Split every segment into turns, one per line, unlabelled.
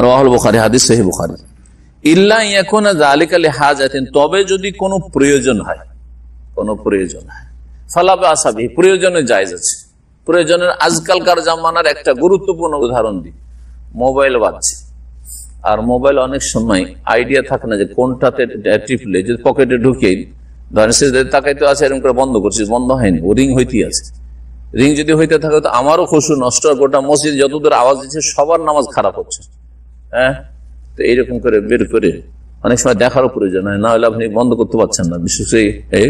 রাওয়াহুল বুখারী, হাদিস সহিহ বুখারী। ইল্লা ইয়াকুনা যালিকা লিহাজাতিন, তবে যদি কোনো প্রয়োজন হয়, কোনো প্রয়োজন হয়, ফালা বাসা বিহি, প্রয়োজনে জায়েজ আছে। প্রয়োজনের আজকালকার জামানার একটা গুরুত্বপূর্ণ উদাহরণ দিই, মোবাইল বাজছে, আর মোবাইল অনেক সময় আইডিয়া থাকে না যে কোনটাতে টিপলে, যদি পকেটে ঢুকিয়ে ধরেন সে তাকাইতে আছে, এরকম করে বন্ধ করছিস, বন্ধ হয়নি, ও রিং হইতেই আছে। রিং যদি হইতে থাকে তো আমারও খুশু নষ্ট, গোটা মসজিদ যতদূর আওয়াজ দিচ্ছে সবার নামাজ খারাপ হচ্ছে। হ্যাঁ, তো এইরকম করে বের করে অনেক সময় দেখারও প্রয়োজন হয়, না হলে আপনি বন্ধ করতে পারছেন না। বিশেষ করে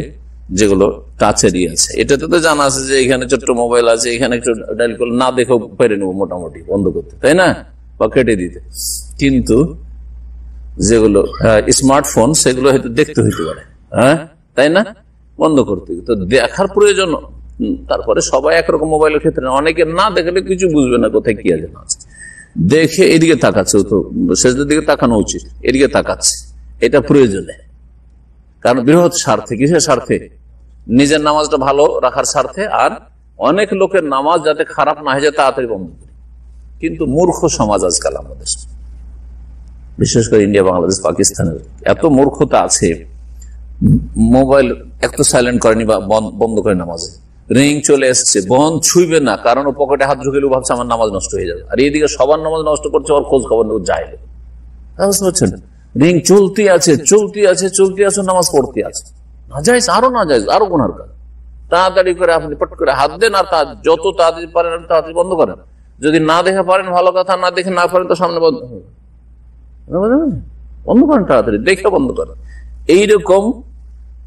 যেগুলো টাচেরই আছে, এটাতে তো জানা আছে যে এখানে ছোট্ট মোবাইল আছে, এখানে একটু ডায়াল করলে না দেখেও পেরে নেবো মোটামুটি বন্ধ করতে, তাই না, বা কেটে দিতে। কিন্তু যেগুলো স্মার্টফোন, সেগুলো হয়তো দেখতে হইতে পারে, হ্যাঁ তাই না, বন্ধ করতে, তো দেখার প্রয়োজন। তারপরে সবাই একরকম মোবাইলের ক্ষেত্রে, অনেকে না দেখলে কিছু বুঝবে না কোথায় কি আছে না আছে, দেখে এদিকে তাকাচ্ছে, তো শেষের দিকে তাকানো উচিত, এদিকে তাকাচ্ছে, এটা প্রয়োজনে। কারণ বৃহৎ স্বার্থে, কিসের স্বার্থে, নিজের নামাজটা ভালো রাখার স্বার্থে, আর অনেক লোকের নামাজ যাতে খারাপ না হয়ে যায় তাড়াতাড়ি বন্ধ করি। কিন্তু মূর্খ সমাজ আজকাল আমাদের, বিশেষ করে ইন্ডিয়া, বাংলাদেশ, পাকিস্তানের এত মূর্খতা আছে, মোবাইল একটু সাইলেন্ট করেনি বা বন্ধ করে নামাজে, রিং চলে এসছে, বন্ধ ছুঁইবে না, কারণ ও পকেটে হাত ঢুকেলেও ভাবছে আমার নামাজ নষ্ট হয়ে যাবে, আর এইদিকে সবার নামাজ নষ্ট করছে, ওর খোঁজ খবর যায়, বুঝতে পারছেন, রিং চলতে আছে, চলতে আছে, চলতে আছে, নামাজ পড়তে আছে, না যায়, আরো না যায়, আরো গুনার কাজ। তাড়াতাড়ি করে আপনি পট করে হাত দেন, আর যত তাড়াতাড়ি পারেন তাড়াতাড়ি বন্ধ করেন। যদি না দেখে পারেন ভালো কথা, না দেখে না পারেন তো সামনে বন্ধ করেন, তাড়াতাড়ি দেখে বন্ধ করেন। এইরকম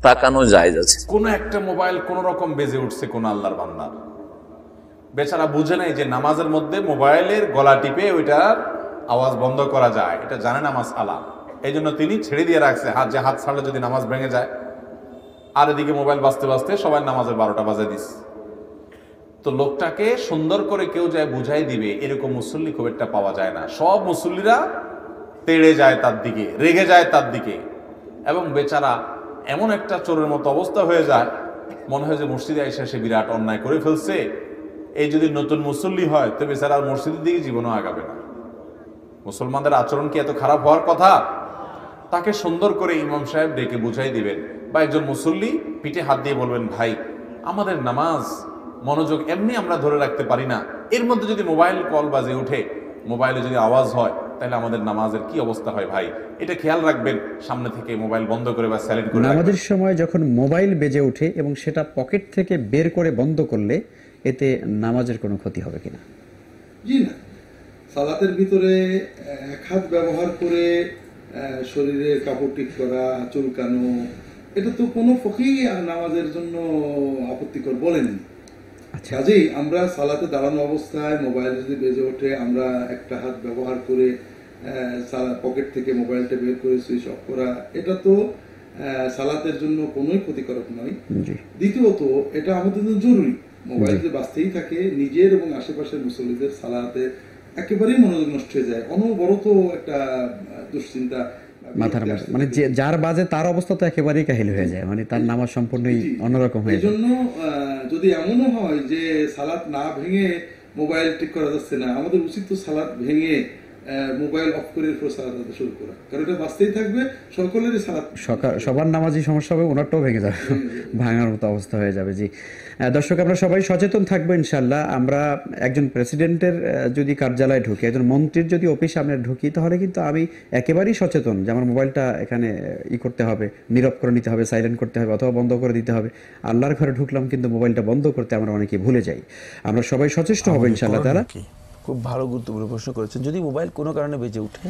তাকানো জায়েজ আছে।
কোন একটা মোবাইল কোন রকম বেজে উঠছে কোন আল্লাহর বান্দার, বেচারা বুঝে নাই যে নামাজের মধ্যে মোবাইলের গলা টিপে ওইটার আওয়াজ বন্ধ করা যায়, এটা জানে না মাসআলা। এই জন্য তিনি ছেড়ে দিয়ে রাখছে, হাত ছাড়লে যদি নামাজ ভেঙে যায়। আর এদিকে মোবাইল বাজতে বাজতে সবাই নামাজের 12টা বাজে দিস। তো লোকটাকে সুন্দর করে কেউ যায় বুঝাই দিবে, এরকম মুসল্লি খুব একটা পাওয়া যায় না। সব মুসল্লিরা তেড়ে যায় তার দিকে, রেগে যায় তার দিকে, এবং বেচারা এমন একটা চোরের মতো অবস্থা হয়ে যায়, মনে হয় যে মসজিদে এসে সে বিরাট অন্যায় করে ফেলছে। এই যদি নতুন মুসল্লি হয় তো বেচারা আর মসজিদের দিকে জীবনও আগাবে না। মুসলমানদের আচরণ কি এত খারাপ হওয়ার কথা? তাকে সুন্দর করে ইমাম সাহেব ডেকে বুঝাই দিবেন, বা একজন মুসল্লি পিঠে হাত দিয়ে বলবেন, ভাই আমাদের নামাজ মনোযোগ এমনি আমরা ধরে রাখতে পারি না, এর মধ্যে যদি মোবাইল কল বাজে উঠে, মোবাইলে যদি আওয়াজ হয়, তাহলে আমাদের নামাজের কি অবস্থা হয় ভাই, এটা খেয়াল রাখবেন। সামনে থেকে মোবাইল বন্ধ করে বা সাইলেন্ট করে
নামাজের সময় যখন মোবাইল বেজে ওঠে এবং সেটা পকেট থেকে বের করে বন্ধ করলে এতে নামাজের কোনো ক্ষতি হবে কিনা?
জি না, সালাতের ভিতরে এক হাত ব্যবহার করে শরীরের কাপড় ঠিক করা, চুলকানো, এটা তো কোনো ফকিহ নামাজের জন্য আপত্তিকর বলেনি। কাজেই আমরা সালাতে দাঁড়ানো অবস্থায় মোবাইল যদি বেজে ওঠে, আমরা একটা হাত ব্যবহার করে পকেট থেকে মোবাইলটা বের করে সুইচ অফ করা, এটা তো সালাতের জন্য কোনোই ক্ষতিকারক নয়। দ্বিতীয়ত এটা আমাদের জন্য জরুরি, মোবাইল যদি বাঁচতেই থাকে, নিজের এবং আশেপাশের মুসল্লিদের সালাতে একেবারেই মনোযোগ নষ্ট হয়ে যায়, অনবরত একটা দুশ্চিন্তা
মাথার মধ্যে, মানে যার বাজে তার অবস্থা তো একেবারেই কাহিল হয়ে যায়, মানে তার নামাজ সম্পূর্ণই অন্যরকম হয়ে যায়।
এজন্য যদি এমনও হয় যে সালাত না ভেঙে মোবাইল ঠিক করা যাচ্ছে না, আমাদের উচিত তো সালাত ভেঙে মোবাইল অফ করে সালাত শুরু করা, কারণ এটা বাঁচতেই থাকবে, সকলেরই সালাত,
সবার নামাজই সমস্যা হবে, ওনারটাও ভেঙে যাবে, ভাঙার মতো অবস্থা হয়ে যাবে। জি দর্শক, আমরা সবাই সচেতন থাকবো ইনশাল্লাহ। আমরা একজন প্রেসিডেন্টের যদি কার্যালয়ে ঢুকি, একজন মন্ত্রীর যদি অফিসে আমরা ঢুকি, তাহলে কিন্তু আমি একেবারেই সচেতন যে আমার মোবাইলটা এখানে করতে হবে, নীরব করে নিতে হবে, সাইলেন্ট করতে হবে, অথবা বন্ধ করে দিতে হবে। আল্লাহর ঘরে ঢুকলাম কিন্তু মোবাইলটা বন্ধ করতে আমরা অনেকে ভুলে যাই। আমরা সবাই সচেষ্ট হবো ইনশাল্লাহ তাআলা।
খুব ভালো গুরুত্বপূর্ণ প্রশ্ন করেছেন। যদি মোবাইল কোনো কারণে বেজে ওঠে,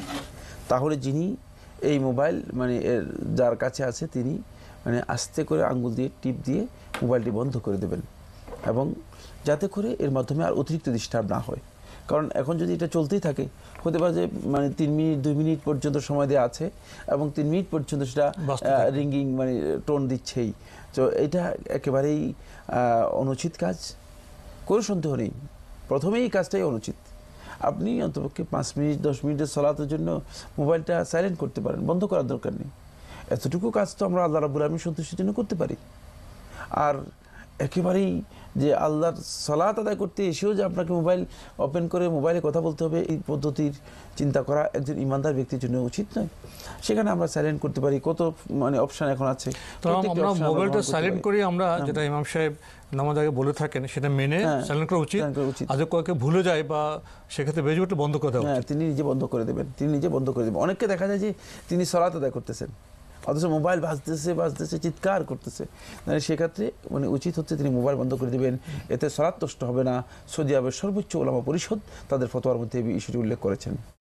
তাহলে যিনি এই মোবাইল মানে যার কাছে আছে তিনি মানে আস্তে করে আঙ্গুল দিয়ে টিপ দিয়ে মোবাইলটি বন্ধ করে দেবেন, এবং যাতে করে এর মাধ্যমে আর অতিরিক্ত ডিস্টার্ব না হয়। কারণ এখন যদি এটা চলতেই থাকে, হতে পারে যে মানে 3 মিনিট 2 মিনিট পর্যন্ত সময় দেওয়া আছে এবং 3 মিনিট পর্যন্ত সেটা রিঙ্গিং মানে টোন দিচ্ছেই। তো এটা একেবারেই অনুচিত কাজ, কোনো সন্দেহ নেই। প্রথমেই এই কাজটাই অনুচিত। আপনি অন্তপক্ষে 5 মিনিট 10 মিনিটের সালাতের জন্য মোবাইলটা সাইলেন্ট করতে পারেন, বন্ধ করার দরকার নেই। এতটুকু কাজ তো আমরা আল্লাহ রাব্বুল আলামিন সন্তুষ্টির জন্য করতে পারি। আর একেবারেই যে আল্লাহর সালাত আদায় করতে এসেও যে আপনাকে মোবাইল ওপেন করে মোবাইলে কথা বলতে হবে, এই পদ্ধতির চিন্তা করা একজন ইমানদার ব্যক্তির জন্য উচিত নয়। সেখানে আমরা সাইলেন্ট করতে পারি, কত মানে অপশন এখন আছে।
তো আমরা মোবাইলটা সাইলেন্ট করি, আমরা যেটা ইমাম সাহেব নামাজ আগে বলে থাকেন সেটা মেনে সাইলেন্ট করা উচিত। আজ কয়েকে ভুলে যায় বা সেক্ষেত্রে বেজে উঠলে বন্ধ করে দেওয়া উচিত।
তিনি নিজে বন্ধ করে দেবেন, তিনি নিজে বন্ধ করে দেবেন। অনেককে দেখা যায় যে তিনি সালাত আদায় করতেছেন অথচ মোবাইল বাজতেছে চিৎকার করতেছে, মানে সেক্ষেত্রে মানে উচিত হচ্ছে তিনি মোবাইল বন্ধ করে দেবেন, এতে সালাত নষ্ট হবে না। সৌদি আরবের সর্বোচ্চ ওলামা পরিষদ তাদের ফতোয়ার মধ্যে এই বিষয়টি উল্লেখ করেছেন।